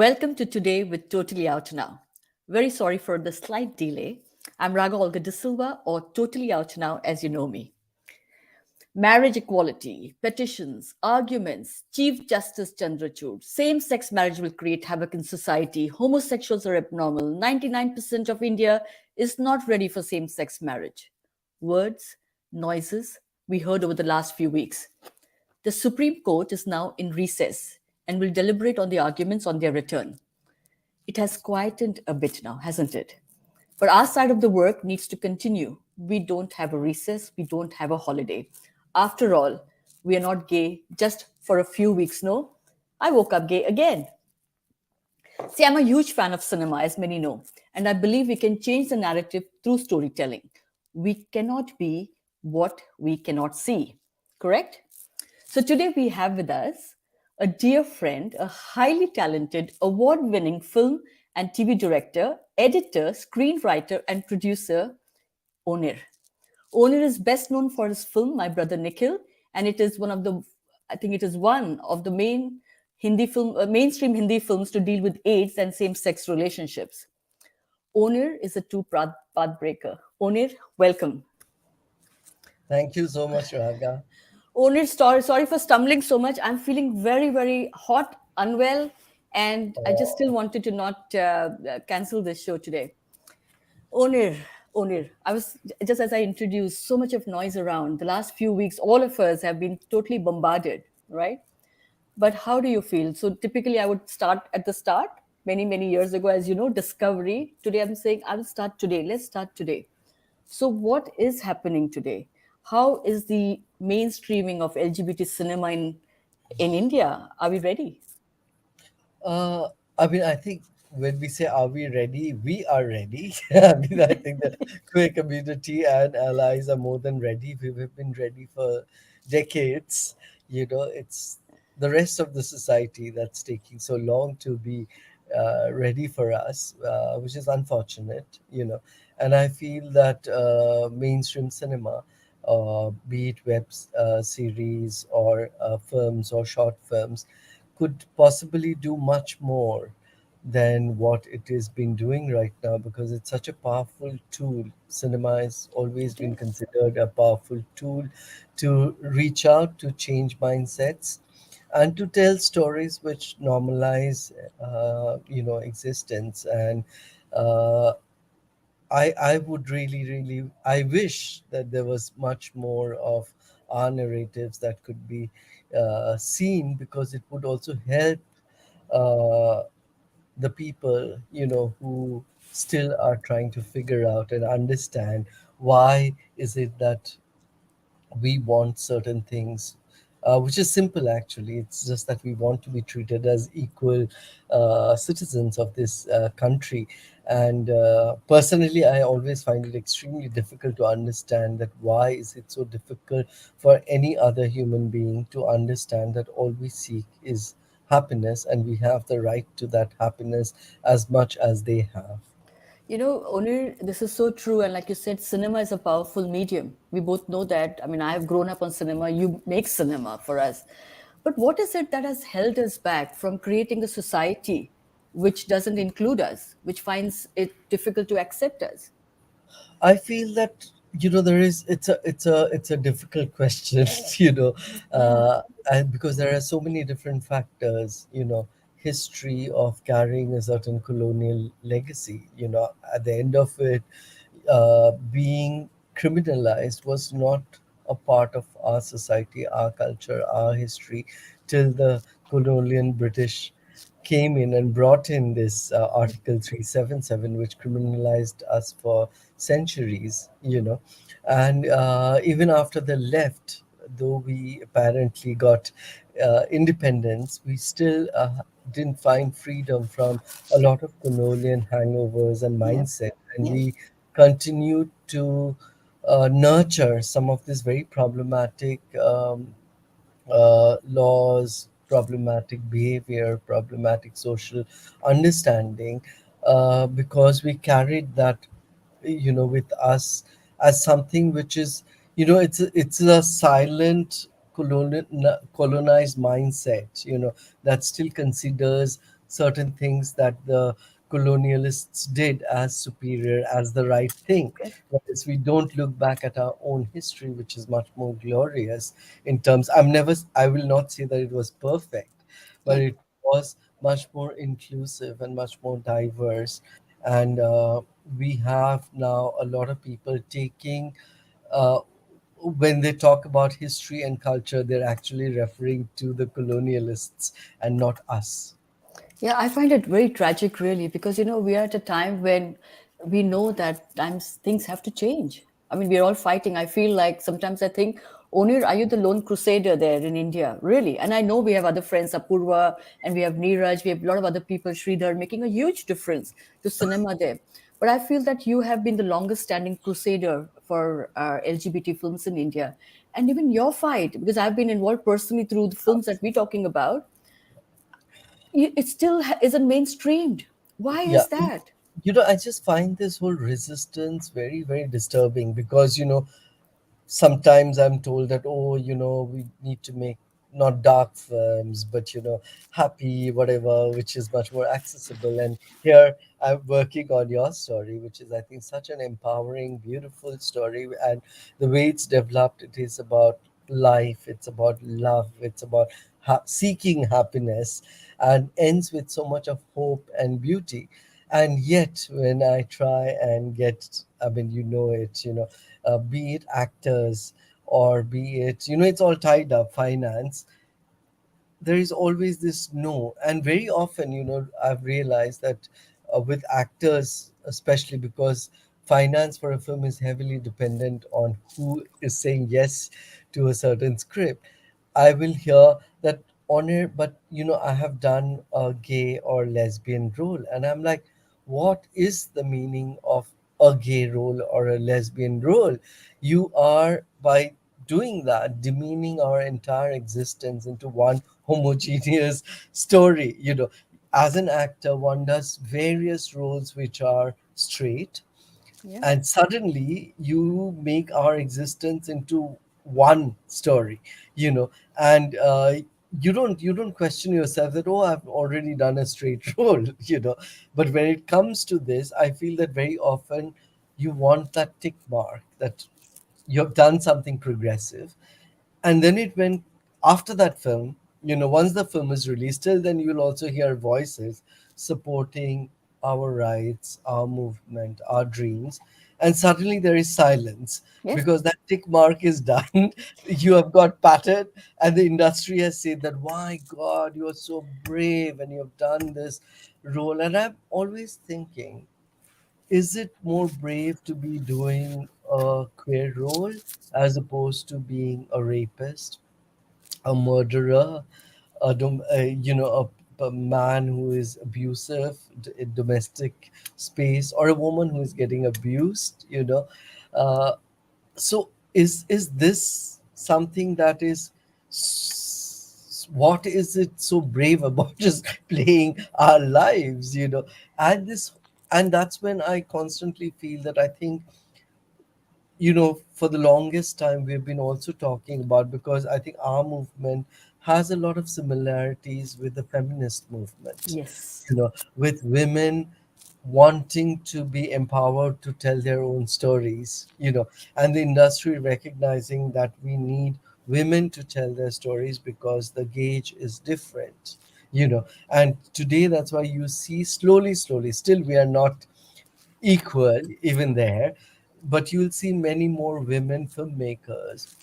Welcome to Today with Totally Out Now. Very sorry for the slight delay. I'm Raga Olga De Silva, or Totally Out Now as you know me. Marriage equality, petitions, arguments, Chief Justice Chandrachud, same sex marriage will create havoc in society, homosexuals are abnormal, 99% of India is not ready for same sex marriage. Words, noises we heard over the last few weeks. The Supreme Court is now in recess and will deliberate on the arguments on their return. It has quietened a bit now, hasn't it? But our side of the work needs to continue. We don't have a recess, we don't have a holiday. After all, we are not gay just for a few weeks, no? I woke up gay again. See, I'm a huge fan of cinema, as many know, and I believe we can change the narrative through storytelling. We cannot be what we cannot see, correct? So today we have with us a dear friend, a highly talented, award winning film and TV director, editor, screenwriter, and producer, Onir. Onir is best known for his film My Brother Nikhil, and it is one of the, I think it is one of the mainstream Hindi films to deal with AIDS and same-sex relationships. Onir is a path breaker. Onir, welcome. Thank you so much, Raga. Onir, sorry for stumbling so much. I'm feeling very, very hot, unwell, and I just still Oh, wanted to not cancel this show today. Onir, Onir, I was just as I introduced, so much of noise around. The last few weeks, all of us have been totally bombarded, right? But how do you feel? So typically, I would start at the start many, many years ago, as you know, discovery. Today, I'm saying I'll start today. Let's start today. So, what is happening today? How is the mainstreaming of LGBT cinema in India? Are we ready? uh, I think when we say are we ready, we are ready. I think the queer community and allies are more than ready. We've been ready for decades. It's the rest of the society that's taking so long to be ready for us, which is unfortunate. And I feel that mainstream cinema, be it series or films or short films, could possibly do much more than what it is been doing right now, because it's such a powerful tool. Cinema has always It been is. considered a powerful tool to reach out, to change mindsets, and to tell stories which normalize existence. And uh, I would I wish that there was much more of our narratives that could be seen, because it would also help uh, the people, who still are trying to figure out and understand why is it that we want certain things, which is simple actually. It's just that we want to be treated as equal citizens of this country. And personally, I always find it extremely difficult to understand that why is it so difficult for any other human being to understand that all we seek is happiness, and we have the right to that happiness as much as they have. You know, Onir, this is so true. And like you said, cinema is a powerful medium. We both know that. I mean, I have grown up on cinema. You make cinema for us. But what is it that has held us back from creating a society which doesn't include us, which finds it difficult to accept us? I feel that there is it's a difficult question. you know, Yeah. and because there are so many different factors. History of carrying a certain colonial legacy. At the end of it, being criminalized was not a part of our society, our culture, our history, till the colonial British came in and brought in this Article 377, which criminalized us for centuries. And even after the left, though we apparently got independence, we still didn't find freedom from a lot of colonial hangovers and Yeah. mindset. And Yeah. we continued to nurture some of this very problematic laws, problematic behavior, problematic social understanding, because we carried that, with us as something which is, it's a silent colonized mindset, that still considers certain things that the colonialists did as superior, as the right thing. Okay. Whereas we don't look back at our own history, which is much more glorious in terms. I will not say that it was perfect, but Yeah. it was much more inclusive and much more diverse. And we have now a lot of people taking, uh, when they talk about history and culture, they're actually referring to the colonialists and not us. Yeah, I find it very tragic, really, because we are at a time when we know that times things have to change. I mean, we're all fighting. I feel like sometimes I think, Onir, are you the lone crusader there in India? Really? And I know we have other friends, Apurva, and we have Neeraj, we have a lot of other people, Sridhar, making a huge difference to cinema there. But I feel that you have been the longest standing crusader for LGBT films in India. And even your fight, because I've been involved personally through the films that we're talking about, it still isn't mainstreamed. Why Yeah, is that? I just find this whole resistance very, very disturbing because, sometimes I'm told that, oh, we need to make not dark films, but happy, whatever, which is much more accessible. And here I'm working on your story, which is, I think, such an empowering, beautiful story. And the way it's developed, it is about life, it's about love, it's about seeking happiness, and ends with so much of hope and beauty. And yet, when I try and get, I mean, be it actors or be it, it's all tied up, finance, there is always this no. And very often, I've realized that with actors, especially because finance for a film is heavily dependent on who is saying yes to a certain script, I will hear that, Honor, but I have done a gay or lesbian role. And I'm like, what is the meaning of a gay role or a lesbian role? You are, by doing that, demeaning our entire existence into one homogeneous story. As an actor, one does various roles which are straight, Yeah. and suddenly you make our existence into one story, you know and you don't question yourself that, oh, I've already done a straight role. But when it comes to this, I feel that very often you want that tick mark that you have done something progressive. And then it went after that film. Once the film is released, till then you'll also hear voices supporting our rights, our movement, our dreams. And suddenly there is silence Yes. because that tick mark is done. You have got patted, and the industry has said that, why God, you are so brave and you have done this role. And I'm always thinking, is it more brave to be doing a queer role as opposed to being a rapist, a murderer, a man who is abusive in domestic space, or a woman who is getting abused? Uh, so is this something that is what is it so brave about just playing our lives? And that's when I constantly feel that, I think, for the longest time we've been also talking about, because I think our movement has a lot of similarities with the feminist movement, Yes. with women wanting to be empowered to tell their own stories, and the industry recognizing that we need women to tell their stories because the gauge is different. And today, that's why you see, slowly, slowly, still we are not equal even there, but you'll see many more women filmmakers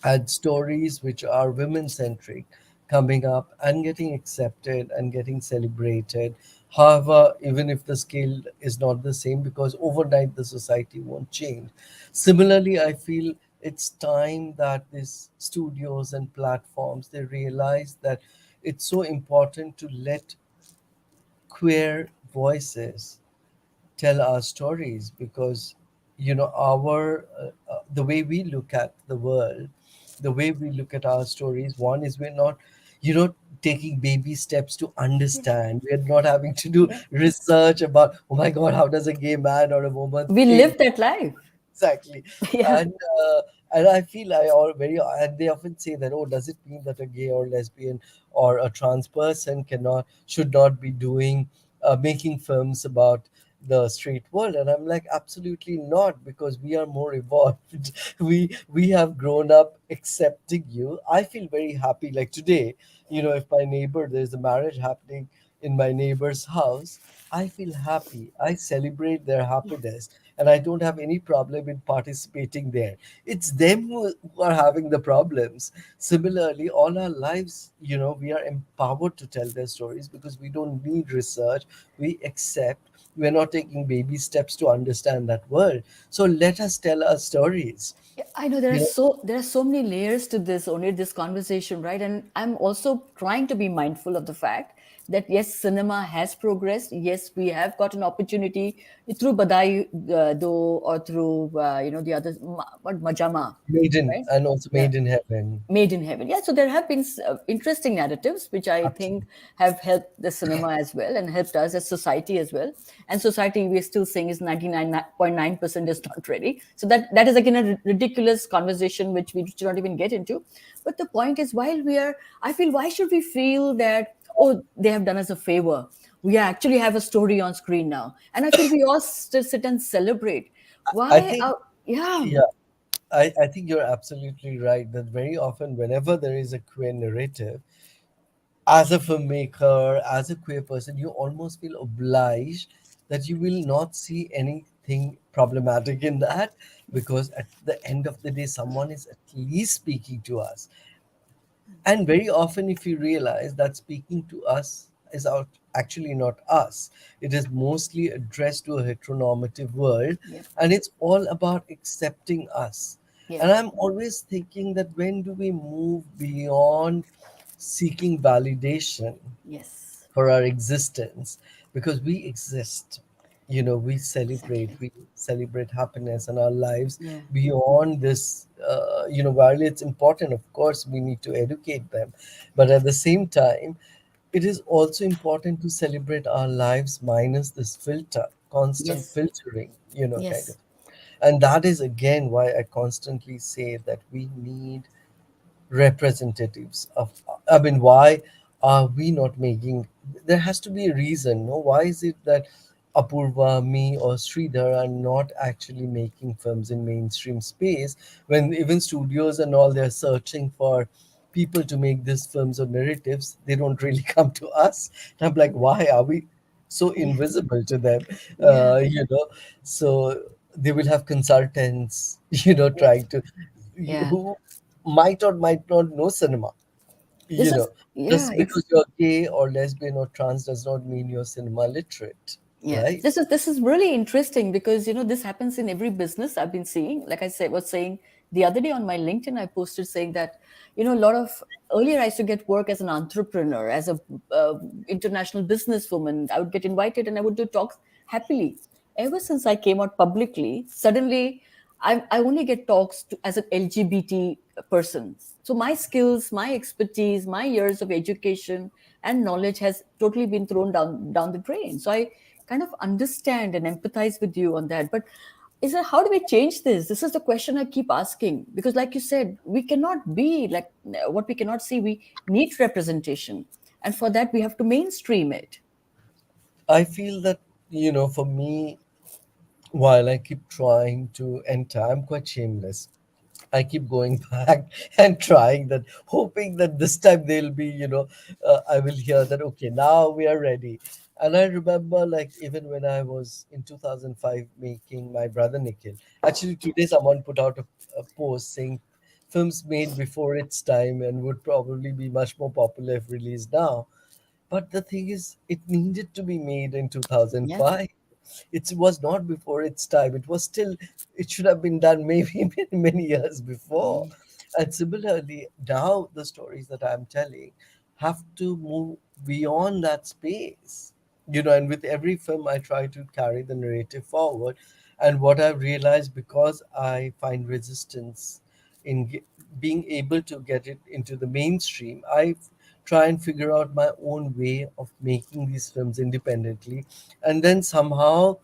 and stories which are women centric coming up and getting accepted and getting celebrated. However, even if the scale is not the same, because overnight the society won't change. Similarly, I feel it's time that these studios and platforms, they realize that it's so important to let queer voices tell our stories, because our the way we look at the world, the way we look at our stories, one is, we're not you know taking baby steps to understand. We're not having to do Yeah. research about, oh my God, how does a gay man or a woman We think. live that life. Exactly. Yeah. and uh, and I feel I all very and they often say that, oh, does it mean that a gay or lesbian or a trans person cannot should not be doing making films about the straight world? And I'm like, absolutely not, because we are more evolved. We have grown up accepting you. I feel very happy, like today, if my neighbor, there's a marriage happening in my neighbor's house, I feel happy. I celebrate their happiness, and I don't have any problem in participating there. It's them who are having the problems. Similarly, all our lives, we are empowered to tell their stories because we don't need research. We accept. We're not taking baby steps to understand that world. So let us tell our stories. Yeah, I know there are You know, so many layers to this, only this conversation, right? And I'm also trying to be mindful of the fact that yes, cinema has progressed. Yes, we have got an opportunity through Badai Do, or through the other what Majama, maiden right? and also Yeah, made in heaven. Made in Heaven. Yeah, so there have been interesting narratives which I think Absolutely. have helped the cinema as well and helped us as society as well. And society, we're still saying, is 99.9% is not ready. So that is again a ridiculous conversation which we should not even get into. But the point is, I feel, why should we feel that, oh, they have done us a favor? We actually have a story on screen now. And I feel we all still sit and celebrate. I Why? think, Yeah, yeah, I think you're absolutely right that very often, whenever there is a queer narrative, as a filmmaker, as a queer person, you almost feel obliged that you will not see anything problematic in that, because at the end of the day, someone is at least speaking to us. And very often, if you realize that speaking to us is out actually not us, it is mostly addressed to a heteronormative world, yeah, and it's all about accepting us. yeah, And I'm always thinking that when do we move beyond seeking validation yes, for our existence, because we exist, exactly. we celebrate happiness in our lives Yeah. beyond this. While it's important, of course, we need to educate them, but at the same time, it is also important to celebrate our lives minus this constant Yes. filtering, kind of. Yes. And that is again why I constantly say that we need representatives of, I mean, why are we not making, there has to be a reason, no? Why is it that Apurva, me, or Sridhar are not actually making films in mainstream space, when even studios and all, they're searching for people to make these films or narratives, they don't really come to us. And I'm like, why are we so Yeah. invisible to them? Yeah. So they will have consultants, Yes. trying to, Yeah. who might or might not know cinema. This You is, know, yeah, just because you're gay or lesbian or trans does not mean you're cinema literate, yeah. right? This is really interesting because this happens in every business I've been seeing. Like I said, was saying the other day on my LinkedIn, I posted saying that a lot of earlier I used to get work as an entrepreneur, as a uh, international businesswoman. I would get invited and I would do talks happily. Ever since I came out publicly, suddenly I only get talks as an LGBT person. So my skills, my expertise, my years of education and knowledge has totally been thrown down the drain. So I kind of understand and empathize with you on that. But is it, how do we change this? This is the question I keep asking, because like you said, we cannot be like what we cannot see. We need representation, and for that we have to mainstream it. I feel that, for me, while I keep trying to enter, I'm quite shameless. I keep going back and trying that, hoping that this time they'll be, I will hear that, okay, now we are ready. And I remember, like, even when I was in 2005 making My Brother Nikhil, actually, today someone put out a post saying films made before its time and would probably be much more popular if released now. But the thing is, it needed to be made in Yeah. 2005. It was not before its time. It was still, it should have been done maybe many, many years before. Mm. And similarly, now the stories that I'm telling have to move beyond that space. And with every film, I try to carry the narrative forward. And what I've realized, because I find resistance in being able to get it into the mainstream, I try and figure out my own way of making these films independently, and then somehow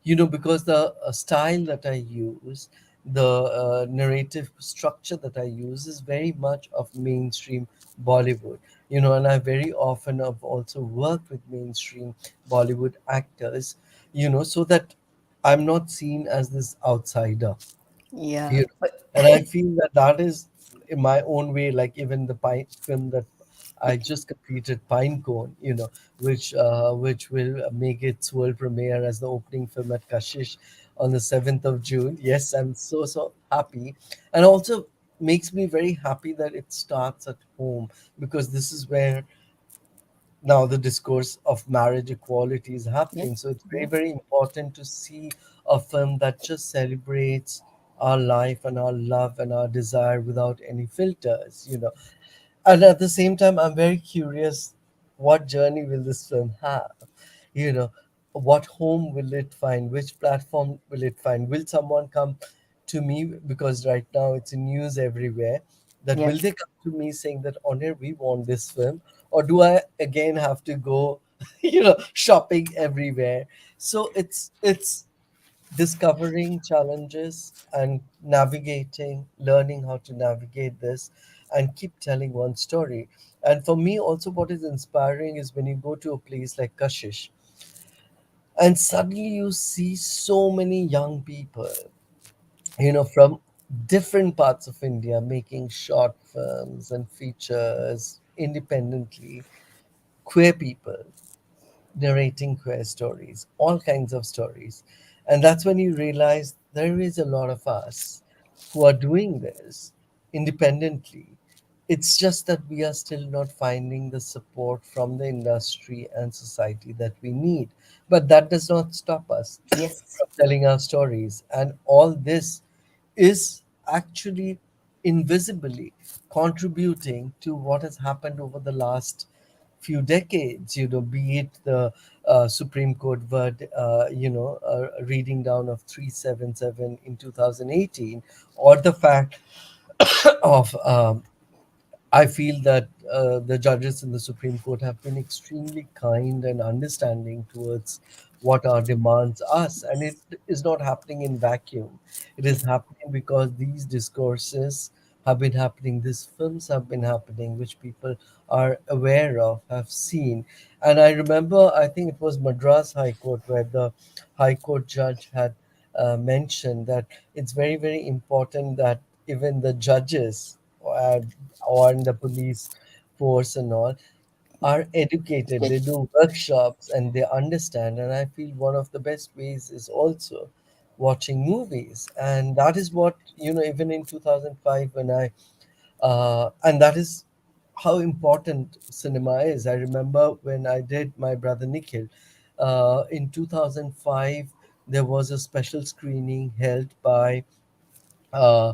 because the style that I use, the narrative structure that I use is very much of mainstream Bollywood. And I very often have also worked with mainstream Bollywood actors, so that I'm not seen as this outsider. Yeah, you know. but And I feel that that is in my own way, like even the Pine film that I just completed, Pinecone, which will make its world premiere as the opening film at Kashish on the 7th of June. Yes, I'm so happy, and also makes me very happy that it starts at home, because this is where now the discourse of marriage equality is yeah, happening. So it's very, yeah, very important to see a film that just celebrates our life and our love and our desire without any filters. And at the same time, I'm very curious, what journey will this film have? You know, what home will it find? Which platform will it find? Will someone come to me, because right now it's in news everywhere, that yeah. will they come to me saying that, Onir, we want this film? Or do I again have to go, shopping everywhere? So it's discovering challenges and navigating, learning how to navigate this, and keep telling one story. And for me, also, what is inspiring is when you go to a place like Kashish, and suddenly you see so many young people, from different parts of India, making short films and features independently, queer people narrating queer stories, all kinds of stories. And that's when you realize there is a lot of us who are doing this independently. It's just that we are still not finding the support from the industry and society that we need. But that does not stop us Yes, from telling our stories. And all this is actually invisibly contributing to what has happened over the last few decades, be it the Supreme Court reading down of 377 in 2018, or the fact of I feel that the judges in the Supreme Court have been extremely kind and understanding towards what our demands us, and it is not happening in vacuum. It is happening because these discourses have been happening, these films have been happening, which people are aware of, have seen. And I remember, I think it was Madras High Court, where the High Court judge had mentioned that it's very, very important that even the judges uh, or in the police force and all are educated, they education. do workshops and they understand. And I feel one of the best ways is also watching movies. And that is what, even in 2005, when and that is how important cinema is. I remember when I did My Brother Nikhil in 2005, there was a special screening held by uh,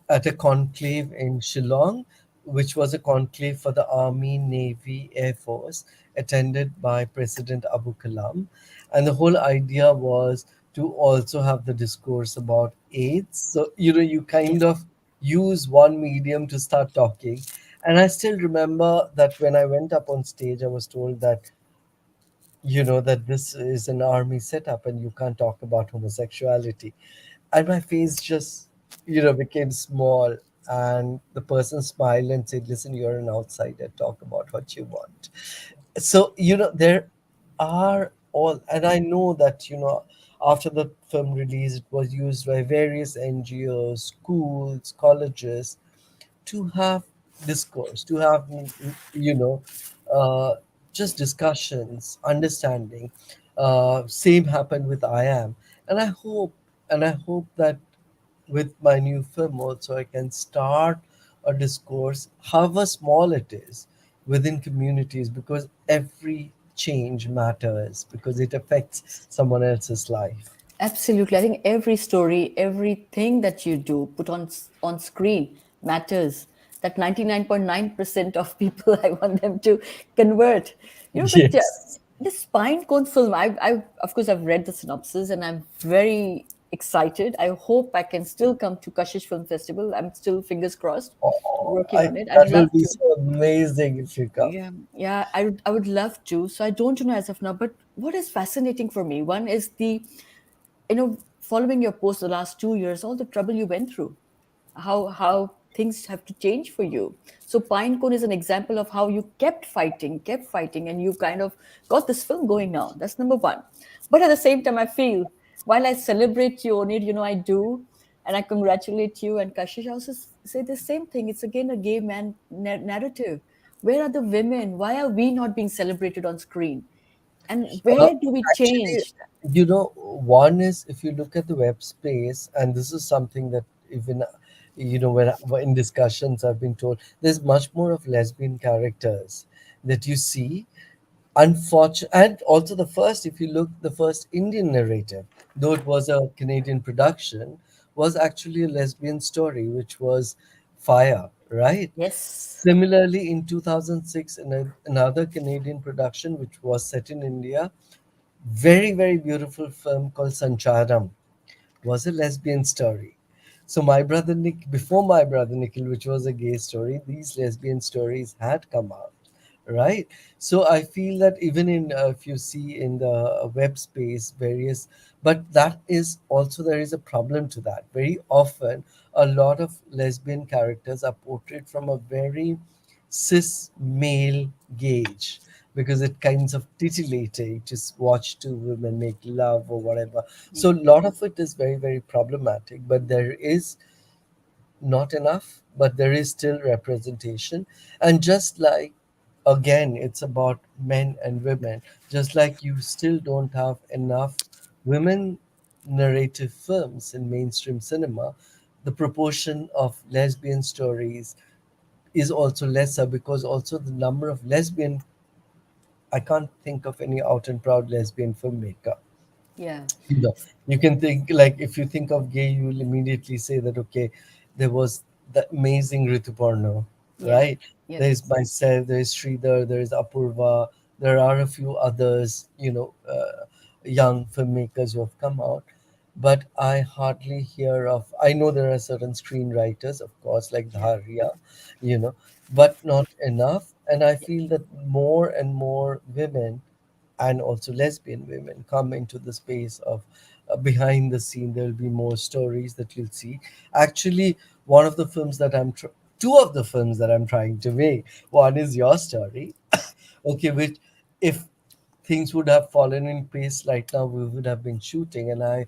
at a conclave in Shillong, which was a conclave for the Army, Navy, Air Force, attended by President Abu Kalam. And the whole idea was to also have the discourse about AIDS. So, you kind Yes, of use one medium to start talking. And I still remember that when I went up on stage, I was told that that this is an army setup and you can't talk about homosexuality. And my face just became small, and the person smiled and said, listen, you're an outsider, talk about what you want. So there are all, and I know that after the film release, it was used by various NGOs, schools, colleges, to have discourse, to have uh, just discussions, understanding. Same happened with I Am, and I hope that with my new film also I can start a discourse, however small it is, within communities, because every change matters, because it affects someone else's life. absolutely. I think every story, everything that you do, put on screen matters. That 99.9% of people, I want them to convert. But Yes. this Spine Cone film, of course, I've read the synopsis and I'm very excited. I hope I can still come to Kashish Film Festival. I'm still, fingers crossed, Oh, working on it. I'd that will love be to. so amazing if you come. Yeah, yeah, I would love to. So I don't know as of now, but what is fascinating for me, one is the following your post the last 2 years, all the trouble you went through, how things have to change for you. So Pinecone is an example of how you kept fighting, and you kind of got this film going now. That's number one. But at the same time, I feel while I celebrate you, Onir, I do, and I congratulate you and Kashish. I also say the same thing. It's again a gay man narrative. Where are the women? Why are we not being celebrated on screen? And Uh, where do we Actually, change? one is if you look at the web space, and this is something that even, when in discussions I've been told, there's much more of lesbian characters that you see. Unfortunate, and also if you look, the first Indian narrative, though it was a Canadian production, was actually a lesbian story, which was Fire, right? Yes. Similarly, in 2006, another Canadian production, which was set in India, very, very beautiful film called Sancharam, was a lesbian story. So before My Brother Nikhil, which was a gay story, these lesbian stories had come out, right? So I feel that even in if you see in the web space various, but that is also, there is a problem to that. Very often, a lot of lesbian characters are portrayed from a very cis male gauge, because it kinds of titillating to watch two women make love or whatever. So a lot of it is very, very problematic, but there is not enough, but there is still representation. And just like, again, it's about men and women, just like you still don't have enough women narrative films in mainstream cinema, the proportion of lesbian stories is also lesser, because also the number of lesbian, I can't think of any out and proud lesbian filmmaker. Yeah. You can think, like, if you think of gay, you will immediately say that, okay, there was the amazing Rituparno, Yeah. right? Yep. There is myself, there is Sridhar, there is Apurva, there are a few others, young filmmakers who have come out. But I hardly hear of, I know there are certain screenwriters, of course, like Yeah. Dharia, you know, but not enough. And I feel that more and more women, and also lesbian women, come into the space of behind the scene. There will be more stories that you'll see. Actually, one of the films that two of the films that I'm trying to make, one is your story, okay, which, if things would have fallen in place right now, we would have been shooting. And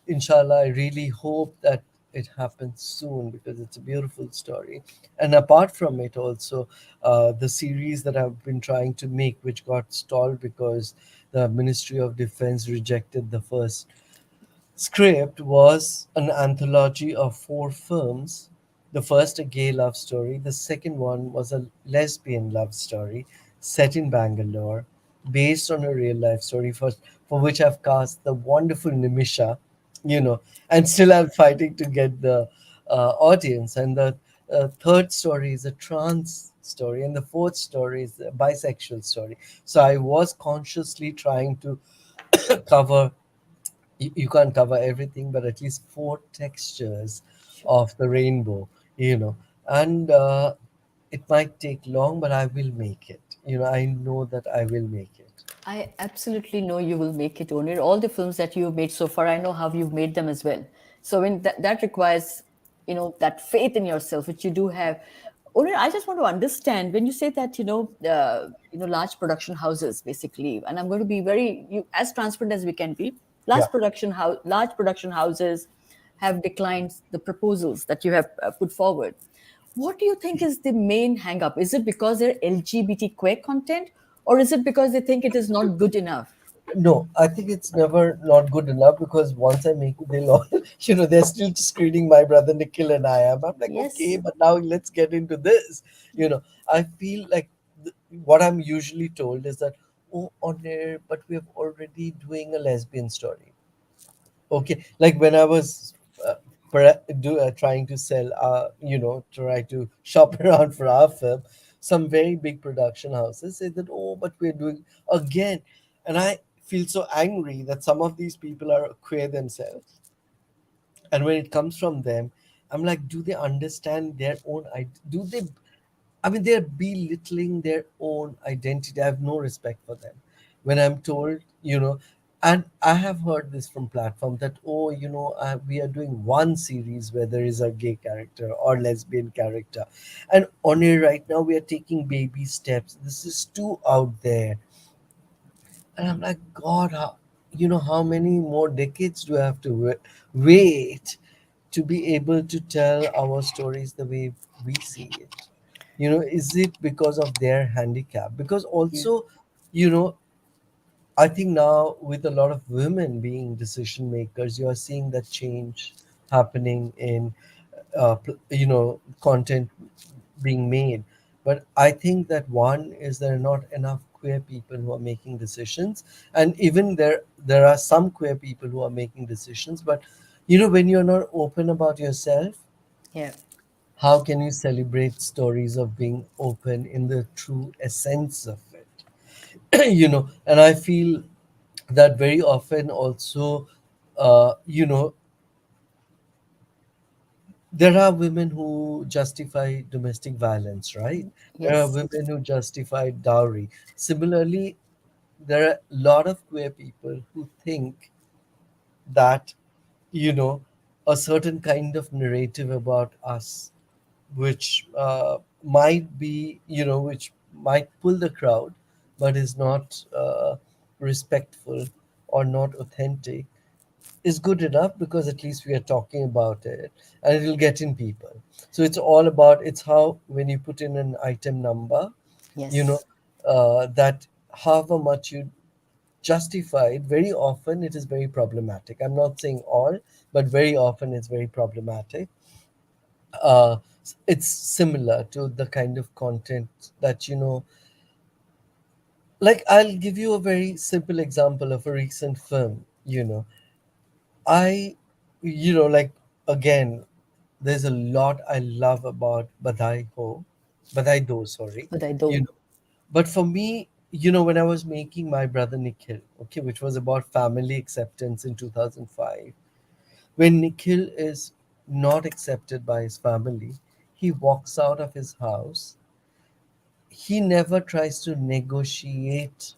inshallah, I really hope that it happens soon, because it's a beautiful story. And apart from it, also, the series that I've been trying to make, which got stalled because the Ministry of Defense rejected the first script, was an anthology of four films. The first, a gay love story. The second one was a lesbian love story set in Bangalore, based on a real life story, for which I've cast the wonderful Nimisha, and still I'm fighting to get the audience. And the third story is a trans story, and the fourth story is a bisexual story. So I was consciously trying to cover, you can't cover everything, but at least four textures Sure. of the rainbow, and it might take long, but I will make it. I know that I will make it. I absolutely know you will make it, Onir. All the films that you've made so far, I know how you've made them as well. So when that requires, that faith in yourself, which you do have. Onir, I just want to understand when you say that, large production houses, basically, and I'm going to be as transparent as we can be. Yeah. Large production houses have declined the proposals that you have put forward. What do you think is the main hang up? Is it because they're LGBTQ content, or is it because they think it is not good enough? No, I think it's never not good enough, because once I make it, they'll all, they're still screening My Brother Nikhil and I am. I'm like, okay, Yes. but now let's get into this. I feel like what I'm usually told is that, oh, on air, but we're already doing a lesbian story. Okay, like when I was trying to sell, try to shop around for our film, some very big production houses say that, oh, but we're doing again. And I feel so angry that some of these people are queer themselves. And when it comes from them, I'm like, do they understand their own? Do they? I mean, they're belittling their own identity. I have no respect for them. When I'm told, And I have heard this from platform that, oh, we are doing one series where there is a gay character or lesbian character, and on it right now we are taking baby steps. This is too out there. And I'm like, God, how many more decades do I have to wait to be able to tell our stories the way we see it? Is it because of their handicap? Because Yeah. also, you know, I think now with a lot of women being decision makers, you are seeing that change happening in, content being made. But I think that one is there are not enough queer people who are making decisions, and even there are some queer people who are making decisions. But when you're not open about yourself, Yeah. how can you celebrate stories of being open in the true essence of it? And I feel that very often also, uh, you know there are women who justify domestic violence, right? There are Yes. women who justify dowry. Similarly, there are a lot of queer people who think that, you know a certain kind of narrative about us, which might be, which might pull the crowd, but is not respectful or not authentic, is good enough, because at least we are talking about it and it will get in people. So it's all about, it's how, when you put in an item number, you know Yes. that however much you justify it, very often it is very problematic. I'm not saying all, but very often it's very problematic. uh, it's similar to the kind of content that, like, I'll give you a very simple example of a recent film. I, like, again, there's a lot I love about Badai Do, sorry. But I You don't. know, but for me, when I was making My Brother Nikhil, okay, which was about family acceptance in 2005, when Nikhil is not accepted by his family, he walks out of his house. He never tries to negotiate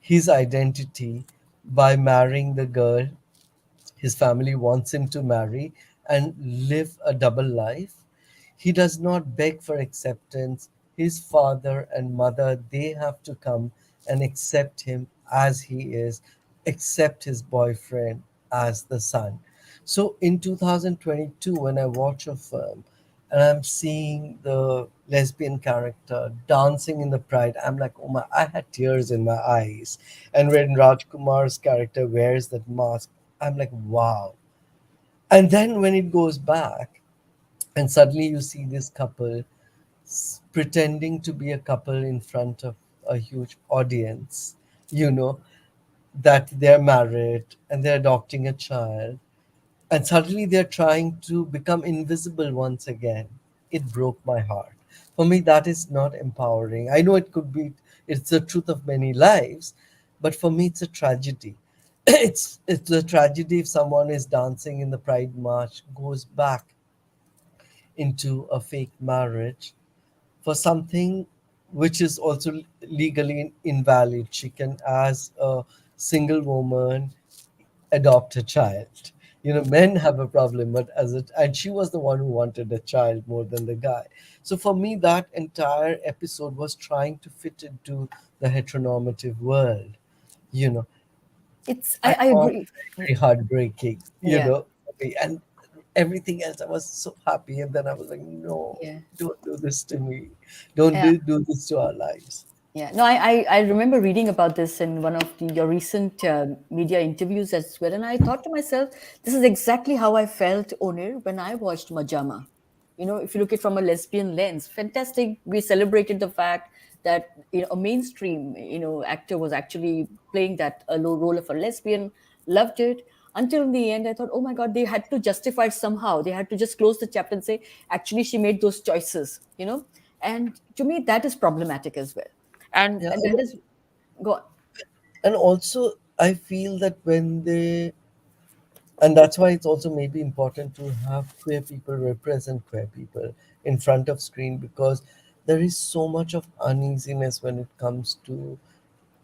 his identity by marrying the girl his family wants him to marry and live a double life. He does not beg for acceptance. His father and mother, they have to come and accept him as he is, accept his boyfriend as the son. So in 2022, when I watch a film and I'm seeing the lesbian character dancing in the pride, I'm like, oh my, I had tears in my eyes. And when Rajkumar's character wears that mask, I'm like, wow. And then when it goes back, and suddenly you see this couple pretending to be a couple in front of a huge audience, you know, that they're married and they're adopting a child, and suddenly they're trying to become invisible once again. It broke my heart. For me, that is not empowering. I know it could be, it's the truth of many lives, but for me, it's a tragedy. It's a tragedy if someone is dancing in the Pride March, goes back into a fake marriage for something which is also legally invalid. She can, as a single woman, adopt a child. Men have a problem, but and she was the one who wanted a child more than the guy. So for me, that entire episode was trying to fit into the heteronormative world. You know, I I found agree. it very heartbreaking. Yeah. For me. And everything else, I was so happy, and then I was like, no, Yeah. don't do this to me. Don't Yeah. do this to our lives. Yeah, no, I remember reading about this in one of your recent media interviews as well. And I thought to myself, this is exactly how I felt, Onir, when I watched Majama. If you look at it from a lesbian lens, fantastic. We celebrated the fact that a mainstream actor was actually playing that low role of a lesbian. Loved it until in the end. I thought, oh my God, they had to justify it somehow. They had to just close the chapter and say, actually, she made those choices. And to me, that is problematic as well, Yeah, and that is go on. and also I feel that and that's why it's also maybe important to have queer people represent queer people in front of screen, because there is so much of uneasiness when it comes to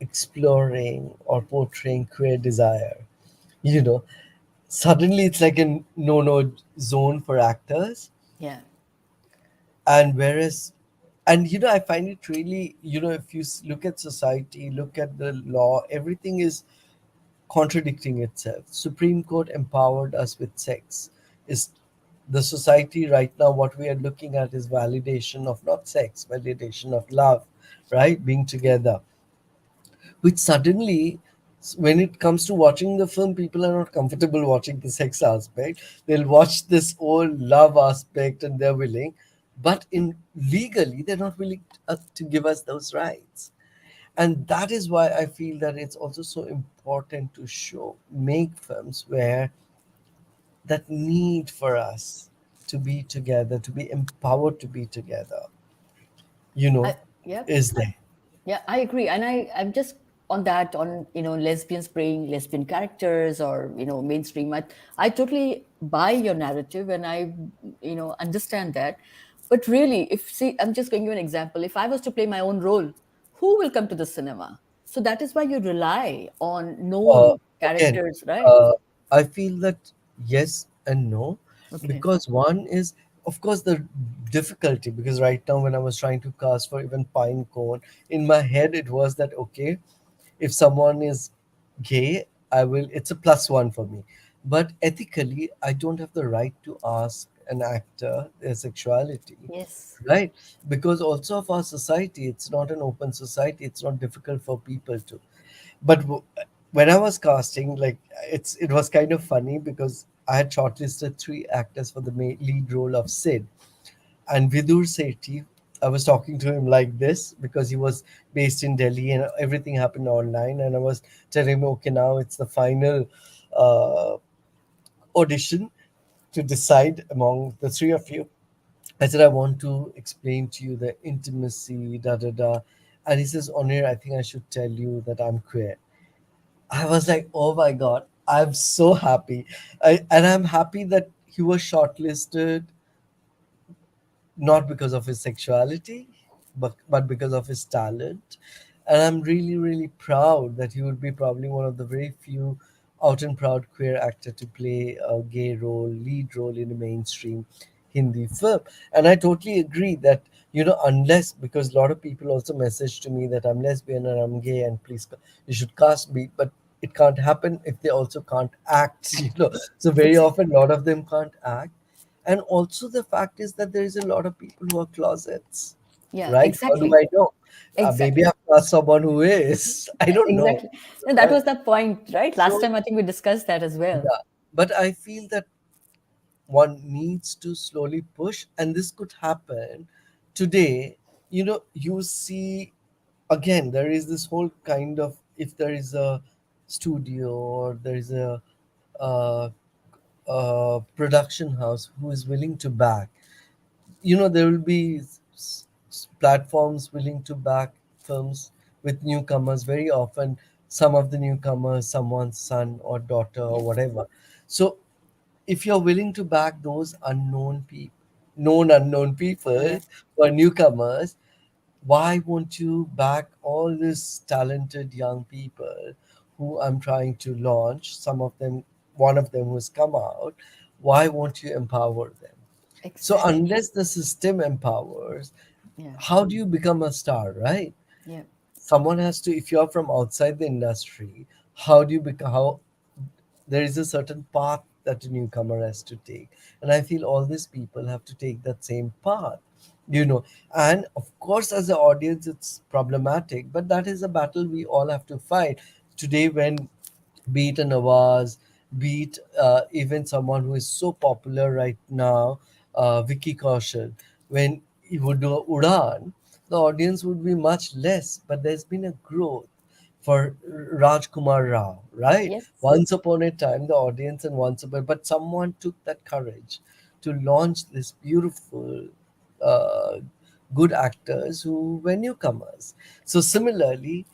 exploring or portraying queer desire, you know, suddenly it's like a no zone for actors. Yeah. And whereas, and I find it really, if you look at society, look at the law, everything is contradicting itself. Supreme Court empowered us with sex. Is the society right now, what we are looking at is validation of not sex, validation of love, right? Being together, which suddenly, when it comes to watching the film, people are not comfortable watching the sex aspect. They'll watch this old love aspect and they're willing, but in legally they're not willing to give us those rights. And that is why I feel that it's also so important to make films where that need for us to be together, to be empowered to be together, you know Yeah. is there. Yeah, I agree. And I'm just on that, on, lesbians playing lesbian characters, or, mainstream. I totally buy your narrative, and I, understand that. But really, if, see, I'm just going to give an example. If I was to play my own role, who will come to the cinema? So that is why you rely on Uh, known Again, characters, right? uh, I feel that yes and no, Okay. because one is, of course, the difficulty. Because right now, when I was trying to cast for even Pine Cone, in my head it was that okay, if someone is gay, I will. It's a plus one for me. But ethically, I don't have the right to ask an actor their sexuality, Yes. right? Because also of our society, it's not an open society. It's not difficult for people to, but when I was casting, like it was kind of funny because I had shortlisted three actors for the lead role of Sid, and Vidur Sethi. I was talking to him like this because he was based in Delhi and everything happened online, and I was telling him, okay, now it's the final uh, audition to decide among the three of you. I said, I want to explain to you the intimacy, da da da. And he says, Onir, I think I should tell you that I'm queer. I was like, oh my God, I'm so happy. And I'm happy that he was shortlisted not because of his sexuality, but because of his talent. And I'm really, really proud that he would be probably one of the very few out and proud queer actor to play a gay role, lead role in a mainstream Hindi film. And I totally agree that, unless, because a lot of people also message to me that I'm lesbian and I'm gay and please, you should cast me, but it can't happen if they also can't act, So very Exactly. often, a lot of them can't act. And also the fact is that there is a lot of people who are closets, Yeah, right? How do exactly. I know? Maybe Exactly. I've got someone who is. I don't know, Exactly. And that right? was the point, right? Last So time I think we discussed that as well. yeah, but I feel that one needs to slowly push, and this could happen today. You see, again, there is this whole kind of, if there is a studio or there is uh, a production house who is willing to back, there will be platforms willing to back films with newcomers. Very often some of the newcomers, someone's son or daughter or Yes. whatever. So if you're willing to back those known unknown people Yeah. or newcomers, why won't you back all these talented young people who I'm trying to launch? Some of them, one of them who's come out, why won't you empower them? So Exactly. unless the system empowers, Yeah. how do you become a star, right? Yeah. Someone has to, if you're from outside the industry, how do you become, how there is a certain path that a newcomer has to take. And I feel all these people have to take that same path, you know. And of course, as an audience, it's problematic, but that is a battle we all have to fight. Today, when be it a Nawaz, be it even someone who is so popular right now, Vicky Kaushal, when he would do Udan, the audience would be much less, but there's been a growth for Rajkumar Rao, right? Yes. Once upon a time, the audience and once upon, but someone took that courage to launch this beautiful, uh, good actors who were newcomers. So similarly,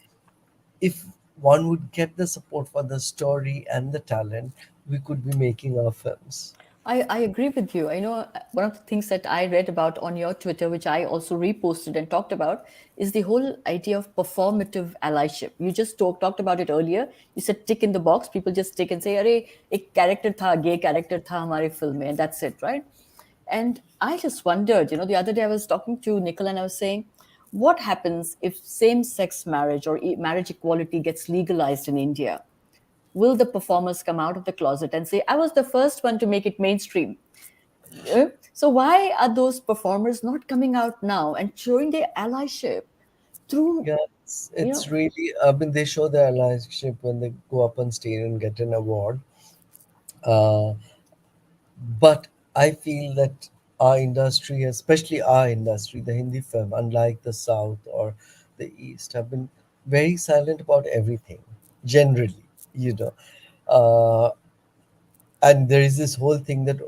if one would get the support for the story and the talent, we could be making our films. I agree with you. I know one of the things that I read about on your Twitter, which I also reposted and talked about, is the whole idea of performative allyship. You just talked about it earlier. You said tick in the box. People just tick and say, "Arey, ek character tha, gay character tha hamare film mein," and that's it, right? And I just wondered, the other day I was talking to Nicole and I was saying, what happens if same-sex marriage or marriage equality gets legalized in India? Will the performers come out of the closet and say, I was the first one to make it mainstream? So why are those performers not coming out now and showing their allyship through, Yeah, you it's know, really, I mean, they show their allyship when they go up on stage and get an award. Uh, but I feel that our industry, especially our industry, the Hindi film, unlike the South or the East, have been very silent about everything, generally, you know. Uh, and there is this whole thing that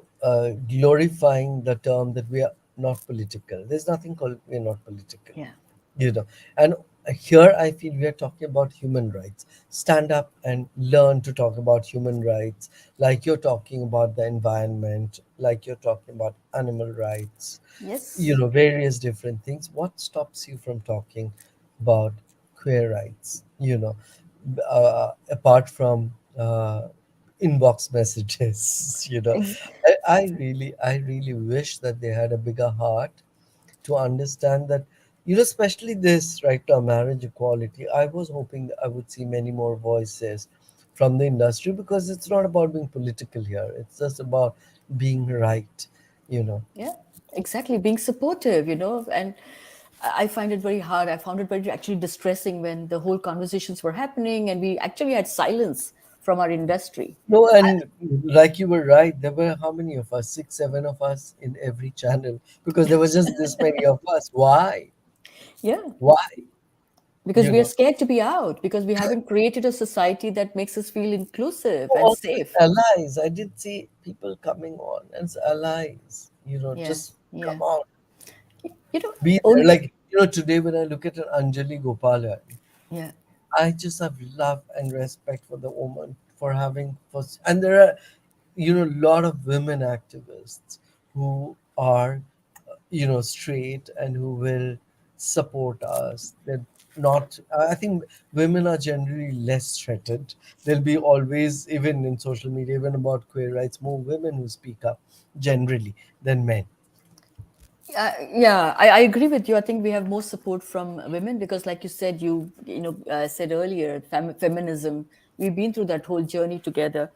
glorifying the term that we are not political. There's nothing called we're not political, yeah, you know. And here I feel we are talking about human rights. Stand up and learn to talk about human rights, like you're talking about the environment, like you're talking about animal rights, yes, various different things. What stops you from talking about queer rights, apart from inbox messages? ex- I really wish that they had a bigger heart to understand that, especially this right now, marriage equality. I was hoping that I would see many more voices from the industry, because it's not about being political here, it's just about being right, you know yeah, exactly. Being supportive, and I find it very hard. I found it very actually distressing when the whole conversations were happening and we actually had silence from our industry. No, and like you were right, there were how many of us? Six, seven of us in every channel, because there was just this many of us. Why? Yeah, Why? because You we are know, scared to be out because we haven't created a society that makes us feel inclusive and also safe. allies. I did see people coming on as allies. Yeah, Just come yeah. on, You know, be there. only Like, today when I look at an Anjali Gopalan, yeah, I just have love and respect for the woman for having first. And there are, a lot of women activists who are, straight and who will support us. They're not. I think women are generally less threatened. There'll be always, even in social media, even about queer rights, more women who speak up generally than men. yeah. I agree with you. I think we have more support from women because, like you said, said earlier, feminism. We've been through that whole journey together.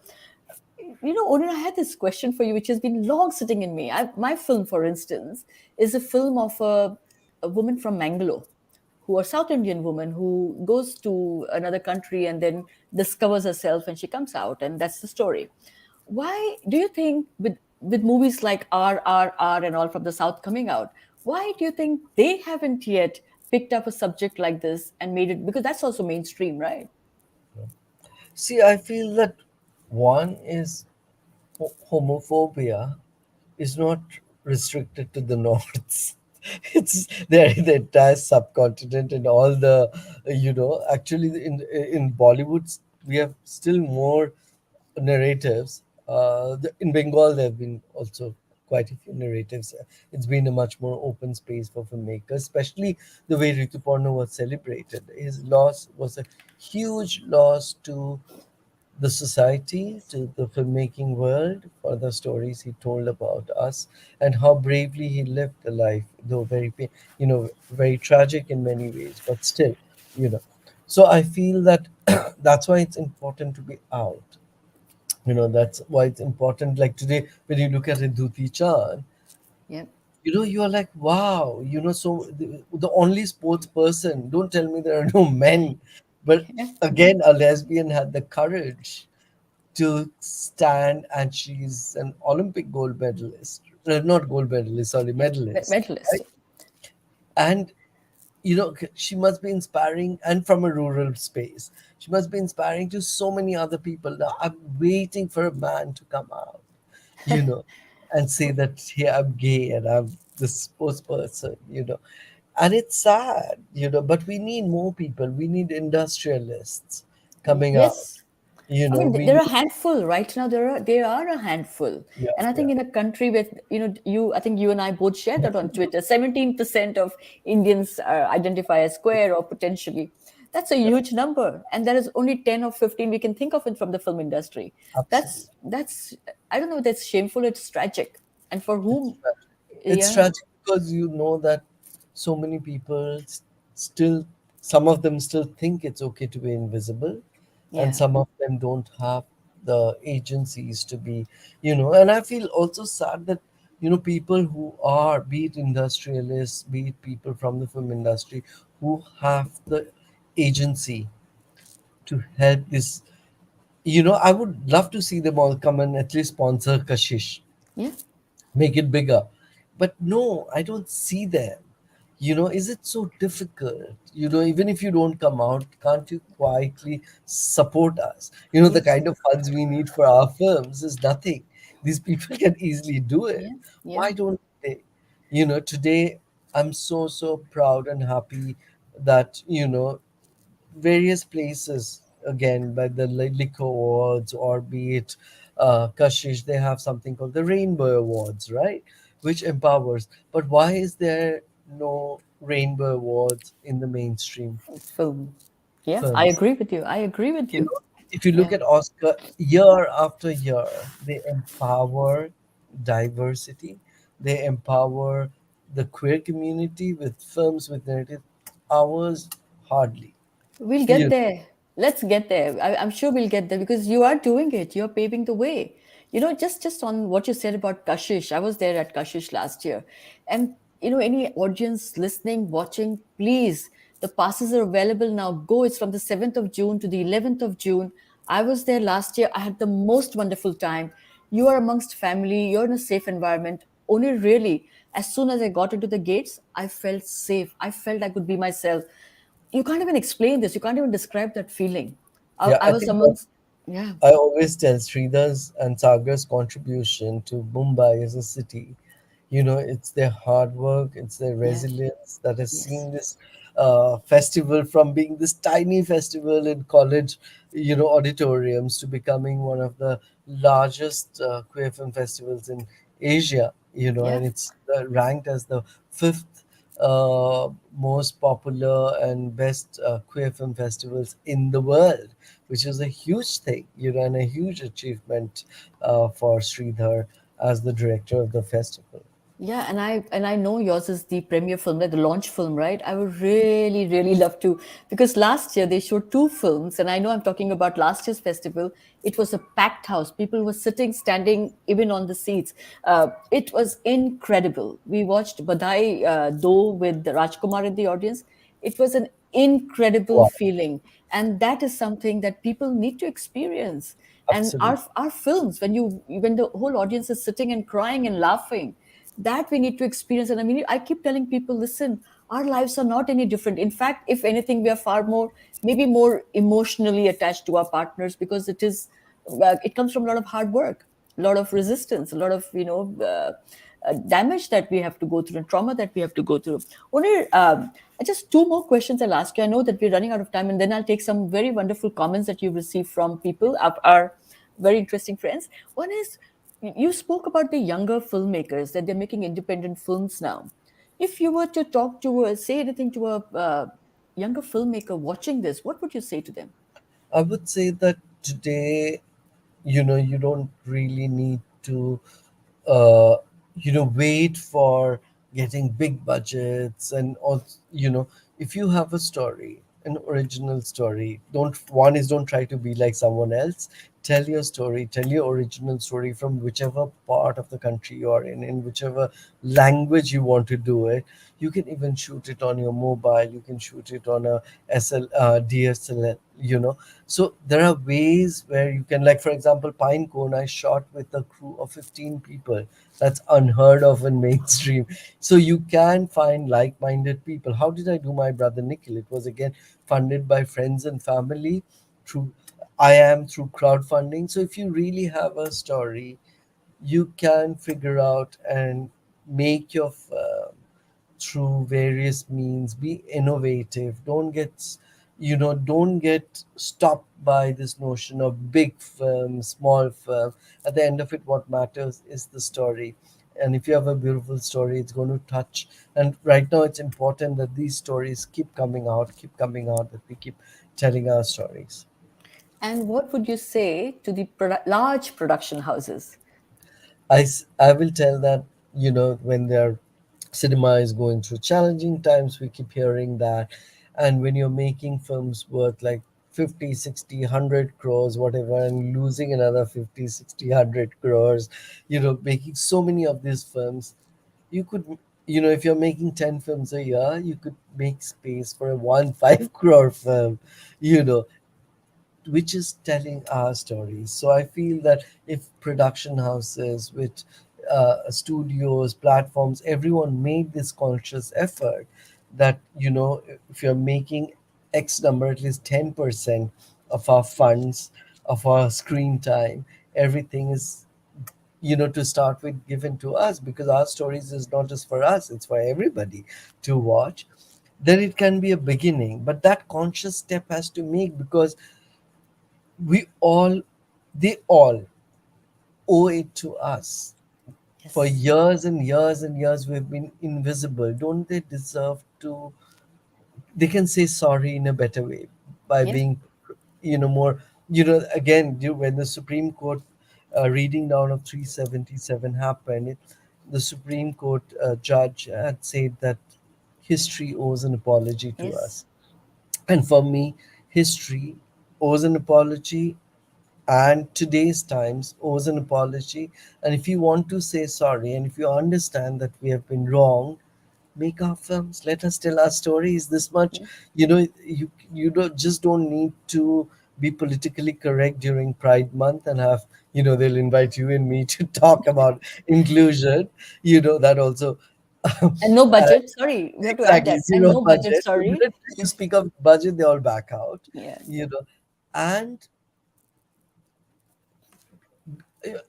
Odin, I had this question for you, which has been long sitting in me. My film, for instance, is a film of a woman from Mangalore, who a South Indian woman who goes to another country and then discovers herself and she comes out, and that's the story. Why do you think with movies like RRR and all from the South coming out, why do you think they haven't yet picked up a subject like this and made it because that's also mainstream, right? See, I feel that one is homophobia is not restricted to the North. It's there in the entire subcontinent and all the, actually in Bollywood, we have still more narratives. In Bengal, there have been also quite a few narratives. It's been a much more open space for filmmakers, especially the way Rituparna was celebrated. His loss was a huge loss to the society, to the filmmaking world, for the stories he told about us and how bravely he lived the life, though very tragic in many ways, but still, you know. So I feel that that's why it's important to be out. That's why it's important. Like today, when you look at Dhuti Chan, Yeah, you are like, wow, so the only sports person, don't tell me there are no men, but yeah, again, a lesbian had the courage to stand, and she's an Olympic gold medalist. Not gold medalist, sorry, yeah. medalist, Mentalist. right? And she must be inspiring, and from a rural space, she must be inspiring to so many other people. Now I'm waiting for a man to come out, you know, and say that, hey, I'm gay and I'm this sports person, and it's sad, but we need more people. We need industrialists coming out. Yes, I mean, We they're need. a handful right now. They are a handful, Yeah, and I yeah, think in a country with I think you and I both share that on Twitter. 17% of Indians identify as queer or potentially. That's a yeah, huge number, and there is only 10 or 15 we can think of it from the film industry. absolutely. That's I don't know. That's shameful. It's tragic, and for It's whom? tragic. It's Yeah, tragic because you know that so many people still, some of them still think it's okay to be invisible, and yeah, some of them don't have the agencies to be, And I feel also sad that, people who are, be it industrialists, be it people from the film industry, who have the agency to help this. I would love to see them all come and at least sponsor Kashish, yeah. make it bigger. But no, I don't see them. Is it so difficult? Even if you don't come out, can't you quietly support us? The Yes, kind of funds we need for our films is nothing. These people can easily do it. yeah, yeah. Why don't they? Today I'm so, so proud and happy that, various places, again, by the liquor awards, or be it Kashish, they have something called the Rainbow Awards, right? Which empowers. But why is there no Rainbow Awards in the mainstream Film. Yeah, I films? agree with you. I agree with You you. know, if you look Yeah. at Oscar, year after year, they empower diversity, they empower the queer community with films with narrative. Ours, hardly. We'll get You there. Let's get there. I'm sure we'll get there because you are doing it. You're paving the way. Just on what you said about Kashish, I was there at Kashish last year, and any audience listening, watching, please, the passes are available now. Go. It's from the 7th of June to the 11th of June. I was there last year. I had the most wonderful time. You are amongst family. You're in a safe environment. Only really, as soon as I got into the gates, I felt safe. I felt I could be myself. You can't even explain this. You can't even describe that feeling. I, Yeah, I I was think what amongst, yeah, I always tell Sridhar's and Sagar's contribution to Mumbai as a city. It's their hard work, it's their yeah, resilience that has yes, seen this festival from being this tiny festival in college, auditoriums, to becoming one of the largest queer film festivals in Asia. yeah. And it's ranked as the fifth most popular and best queer film festivals in the world, which is a huge thing, and a huge achievement for Sridhar as the director of the festival. Yeah, and I know yours is the premiere film, like the launch film, right? I would really, really love to because last year they showed two films, and I know I'm talking about last year's festival. It was a packed house. People were sitting, standing, even on the seats. It was incredible. We watched Badai Do with Rajkumar in the audience. It was an incredible Wow, feeling, and that is something that people need to experience. And absolutely. our films, when the whole audience is sitting and crying and laughing, that we need to experience. And I mean, I keep telling people, listen, our lives are not any different. In fact, if anything, we are far more, maybe more emotionally attached to our partners because it comes from a lot of hard work, a lot of resistance, a lot of damage that we have to go through and trauma that we have to go through. Only just two more questions I'll ask you. I know that we're running out of time, and then I'll take some very wonderful comments that you've received from people, our very interesting friends. One is, you spoke about the younger filmmakers that they're making independent films now. If you were to talk to say anything to a younger filmmaker watching this, what would you say to them? I would say that today, you don't really need to uh, wait for getting big budgets. And also, if you have a story, an original story, don't try to be like someone else. Tell your story, tell your original story from whichever part of the country you are in whichever language you want to do it. You can even shoot it on your mobile, you can shoot it on a DSLR. So there are ways where you can, like, for example, Pinecone, I shot with a crew of 15 people. That's unheard of in mainstream. So you can find like-minded people. How did I do my brother Nikhil? It was again funded by friends and family through through crowdfunding. So if you really have a story, you can figure out and make your through various means. Be innovative. Don't get don't get stopped by this notion of big film, small film. At the end of it, what matters is the story. And if you have a beautiful story, it's going to touch. And right now, it's important that these stories keep coming out, that we keep telling our stories. And what would you say to the large production houses? I will tell that, when their cinema is going through challenging times, we keep hearing that. And when you're making films worth like 50, 60, 100 crores, whatever, and losing another 50, 60, 100 crores, making so many of these films, you could, if you're making 10 films a year, you could make space for a 1 5 crore film, you know which is telling our stories. So I feel that if production houses, with studios, platforms, everyone made this conscious effort, that if you're making X number, at least 10% of our funds, of our screen time, everything is, to start with, given to us, because our stories is not just for us, it's for everybody to watch. Then it can be a beginning, but that conscious step has to make, because we all they all owe it to us. For Yes. years and years and years we've been invisible. Don't they deserve to? They can say sorry in a better way, by Yes. being, more, again, when the Supreme Court reading down of 377 happened, the Supreme Court judge had said that history owes an apology to Yes. us. And for me, history owes an apology, and today's times owes an apology. And if you want to say sorry, and if you understand that we have been wrong, make our films, let us tell our stories. This much, Yes. you don't need to be politically correct during Pride Month, and have, they'll invite you and me to talk about inclusion, that also. And no uh, budget. Sorry, we have to add exactly, that. And zero no budget. budget. The Sorry. minute you speak of budget, they all back out, Yeah. you know and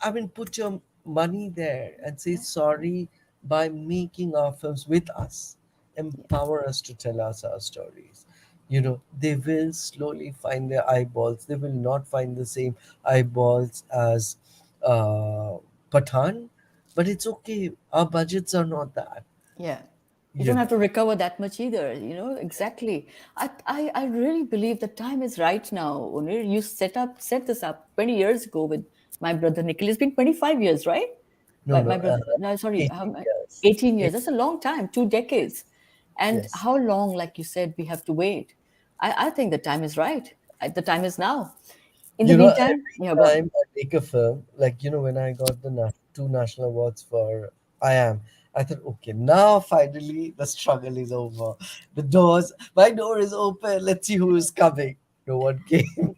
I mean, put your money there and say Yeah. sorry by making our films with us. Yeah. Empower us to tell us our stories. They will slowly find their eyeballs. They will not find the same eyeballs as Pathan, but it's okay. Our budgets are not that. Yeah. You You don't know, have to recover that much either, exactly. I really believe the time is right now, Onir. You set this up 20 years ago with my brother Nikhil. It's been 25 years, right? no, But no, my brother, no, sorry, 18 years. 18 years. That's a long time, 2 decades. And Yes. how long, like you said, we have to wait? I think the time is right. The time is now. In the meantime, Every yeah, go on. time I make a film, like, when I got the two national awards for I Am, I thought, okay, now finally the struggle is over. My door is open. Let's see who is coming. No one came,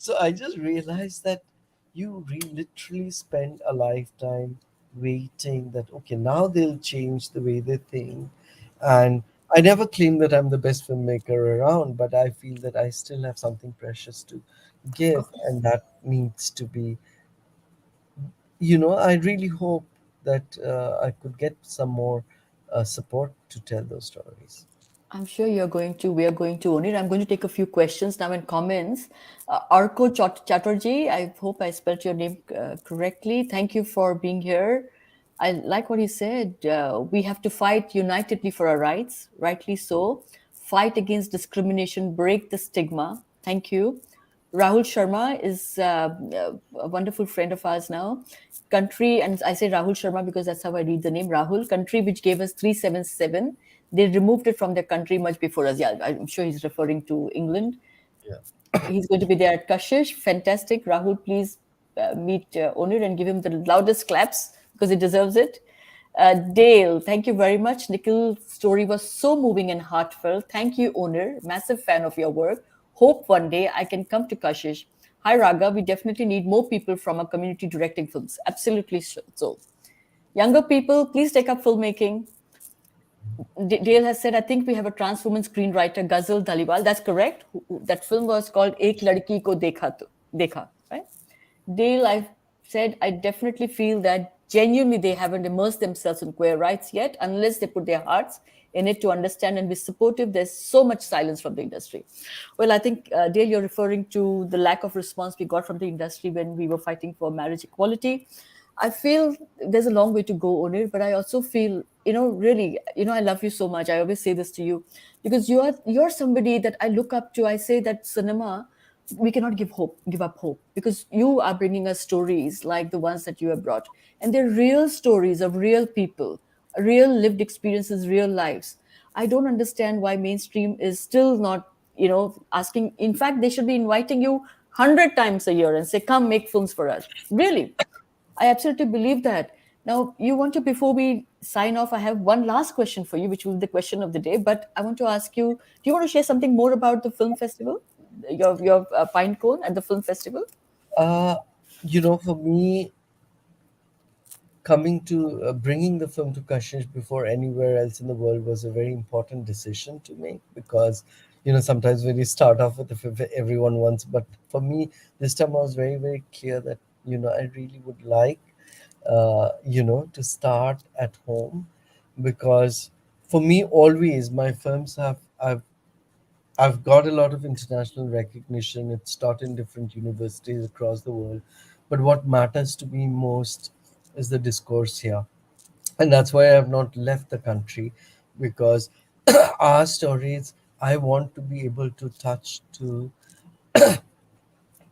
So I just realized that literally spend a lifetime waiting, that, okay, now they'll change the way they think. And I never claim that I'm the best filmmaker around, but I feel that I still have something precious to Of give, course. and that needs to be, I really hope that I could get some more support to tell those stories. I'm sure we are going to own it. I'm going to take a few questions now in comments. Arko Chatterjee, I hope I spelled your name correctly. Thank you for being here. I like what he said. We have to fight unitedly for our rights, rightly so. Fight against discrimination, break the stigma. Thank you. Rahul Sharma is a wonderful friend of ours now. Country, and I say Rahul Sharma because that's how I read the name Rahul. Country, which gave us 377. They removed it from their country much before us. Yeah, I'm sure he's referring to England. Yeah. He's going to be there at Kashish. Fantastic. Rahul, please meet Onir and give him the loudest claps because he deserves it. Dale, thank you very much. Nikhil's story was so moving and heartfelt. Thank you, Onir. Massive fan of your work. Hope one day I can come to Kashish. Hi, Raga. We definitely need more people from our community directing films. Absolutely so. Younger people, please take up filmmaking. Dale has said, I think we have a trans woman screenwriter, Ghazal Dhaliwal. That's correct. That film was called Ek Ladki Ko Dekha, right? Dale, I've said, I definitely feel that genuinely they haven't immersed themselves in queer rights yet, unless they put their hearts in it to understand and be supportive. There's so much silence from the industry. Well, I think, Dale, you're referring to the lack of response we got from the industry when we were fighting for marriage equality. I feel there's a long way to go on it, but I also feel, really, I love you so much. I always say this to you because you're somebody that I look up to. I say that cinema, we cannot give up hope, because you are bringing us stories like the ones that you have brought, and they're real stories of real people, real lived experiences, real lives. I don't understand why mainstream is still not, asking. In fact, they should be inviting you 100 times a year and say, come make films for us. Really, I absolutely believe that. Now, you want to, before we sign off, I have one last question for you, which will be the question of the day. But I want to ask you, do you want to share something more about the film festival, your pine cone at the film festival? Uh, for me, coming to bringing the film to Kashish before anywhere else in the world was a very important decision to make, because sometimes when you start off with the film, everyone wants, but for me this time I was very, very clear that I really would like to start at home, because for me always my films I've got a lot of international recognition. It's taught in different universities across the world. But what matters to me most is the discourse here. And that's why I've not left the country, because our stories, I want to be able to touch to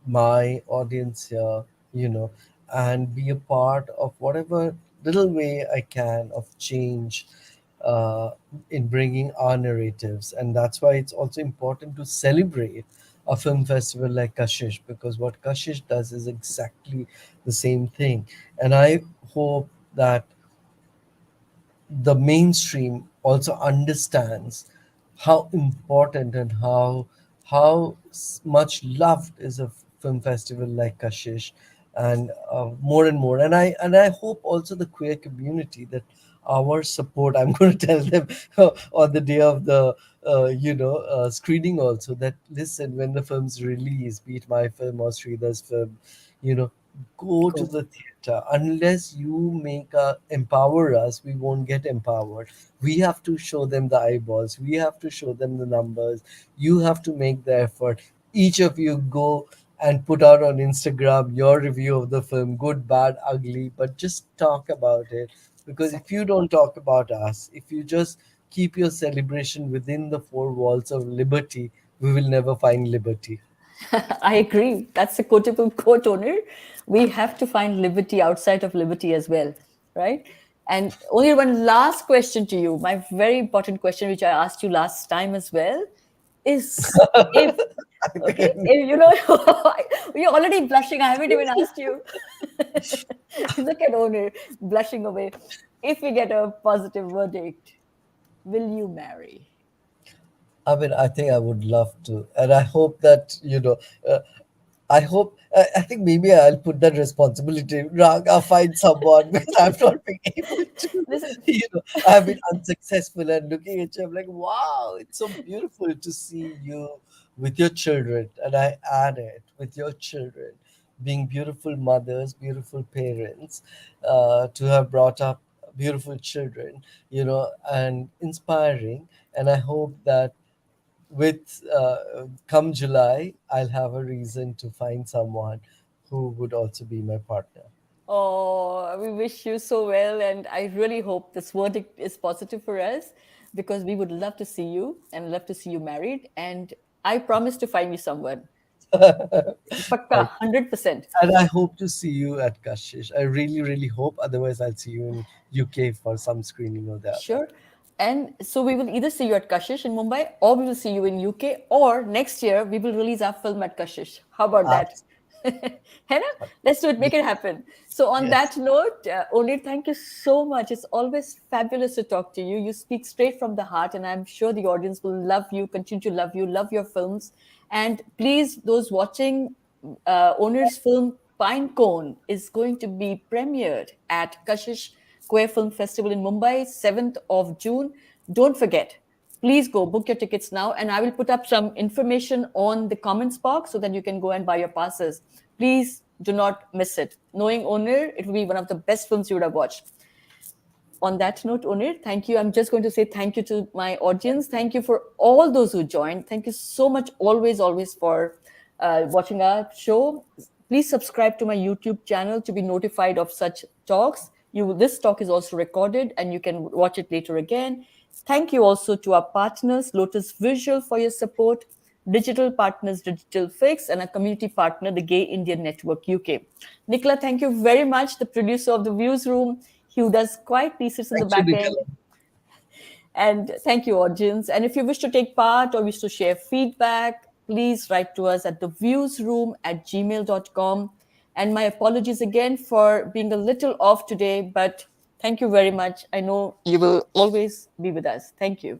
my audience here, and be a part of whatever little way I can of change uh, in bringing our narratives. And that's why it's also important to celebrate a film festival like Kashish, because what Kashish does is exactly the same thing. And I hope that the mainstream also understands how important and how much loved is a film festival like Kashish, and and more. And I hope also the queer community that our support. I'm going to tell them on the day of the screening also, that listen, when the film's release, be it my film or Sridhar's film, you know go to Cool. the theater. Unless you make empower us, we won't get empowered. We have to show them the eyeballs, we have to show them the numbers, you have to make the effort. Each of you go and put out on Instagram your review of the film, good, bad, ugly, but just talk about it. Because if Exactly. you don't talk about us, if you just keep your celebration within the four walls of liberty, we will never find liberty. I agree. That's a quotable quote, Onir. We have to find liberty outside of liberty as well, right? And only one last question to you, my very important question, which I asked you last time as well, is if, I okay, think if, you're already blushing. I haven't even asked you. Look at Onir blushing away. If we get a positive verdict, will you marry? I mean, I think I would love to, and I hope that I hope. I think maybe I'll put that responsibility. Raga, find someone because I've not been able to. Listen, I've been unsuccessful, and looking at you, I'm like, wow, it's so beautiful to see you with your children, and I add it with your children, being beautiful mothers, beautiful parents, to have brought up beautiful children, and inspiring. And I hope that with come July, I'll have a reason to find someone who would also be my partner. oh, we wish you so well. And I really hope this verdict is positive for us, because we would love to see you and love to see you married. And I promise to find you someone. Pakka, Thank you. 100%. And I hope to see you at Kashish. I really, really hope. Otherwise, I'll see you in UK for some screening or the other. Sure. And so we will either see you at Kashish in Mumbai, or we will see you in UK, or next year we will release our film at Kashish. How about that? Absolutely. Hai na? Let's do it, make it happen. So, on Yes. that note, Onir, thank you so much. It's always fabulous to talk to you. You speak straight from the heart, and I'm sure the audience will love you, continue to love you, love your films. And please, those watching, Onir's film Pine Cone is going to be premiered at Kashish Queer Film Festival in Mumbai, 7th of June. Don't forget, please go book your tickets now, and I will put up some information on the comments box so that you can go and buy your passes. Please Do not miss it. Knowing Onir, it will be one of the best films you would have watched. On that note, Onir, thank you. I'm just going to say thank you to my audience. Thank you for all those who joined. Thank you so much, always, for watching our show. Please subscribe to my YouTube channel to be notified of such talks. This talk is also recorded and you can watch it later again. Thank you also to our partners, Lotus Visual, for your support, digital partners, Digital Fix, and a community partner, the Gay Indian Network UK. Nicola, thank you very much, the producer of the Views Room. He does quite research in the Thank you, back end. Nikhil. And thank you, audience. And if you wish to take part or wish to share feedback, please write to us at theviewsroom@gmail.com. And my apologies again for being a little off today, but thank you very much. I know you will always be with us. Thank you.